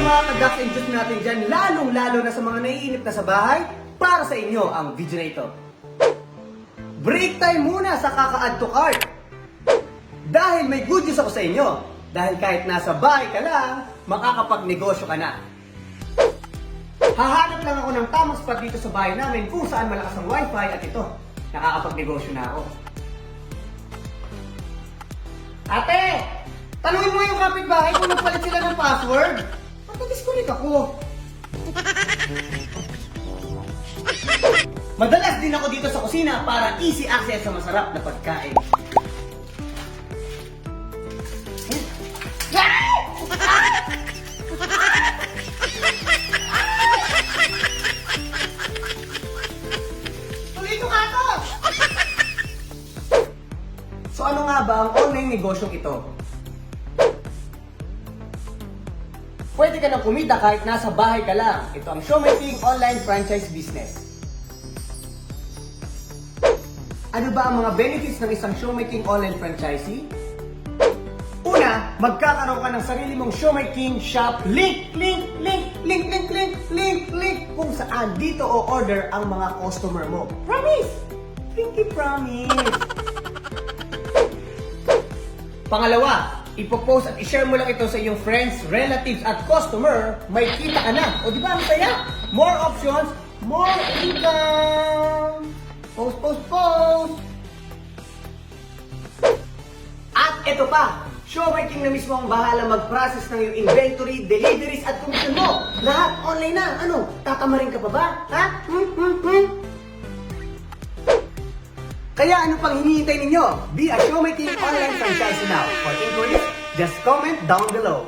mga ka-ducks and juice natin dyan, lalong-lalo na sa mga naiinip na sa bahay, para sa inyo ang video na ito. Break time muna sa kaka-add to cart. Dahil may good news ako sa inyo. Dahil kahit nasa bahay ka lang, makakapag-negosyo ka na. Hahanap lang ako ng tamang spot dito sa bahay namin kung saan malakas ang wifi at ito, nakakapag-negosyo na ako. Ate! Tanungin mo yung kapitbahay kung nagpalit sila ng password. Magka-disconnect ako. Madalas din ako dito sa kusina para easy access sa masarap na pagkain. Tulito ka to! So ano nga ba ang online negosyong ito? Pwede ka nang kumita kahit nasa bahay ka lang. Ito ang Showmaking Online Franchise Business. Ano ba ang mga benefits ng isang Showmaking Online Franchisee? Una, magkakaroon ka ng sarili mong Showmaking Shop link kung saan dito o-order ang mga customer mo. Promise! Pinky promise! Pangalawa, ipopost at i-share mo lang ito sa iyong friends, relatives at customer, may kita ka na. O di ba, masaya? More options, more income! Post! At ito pa, Showmaking na mismo ang bahala mag-process ng iyong inventory, deliveries at commission mo. Lahat online na. Ano? Tatamarin ka pa ba? Ha? Kaya ano pang hinihintay ninyo? Be a Showmaking Online Franchisee now. For inquiries, just comment down below.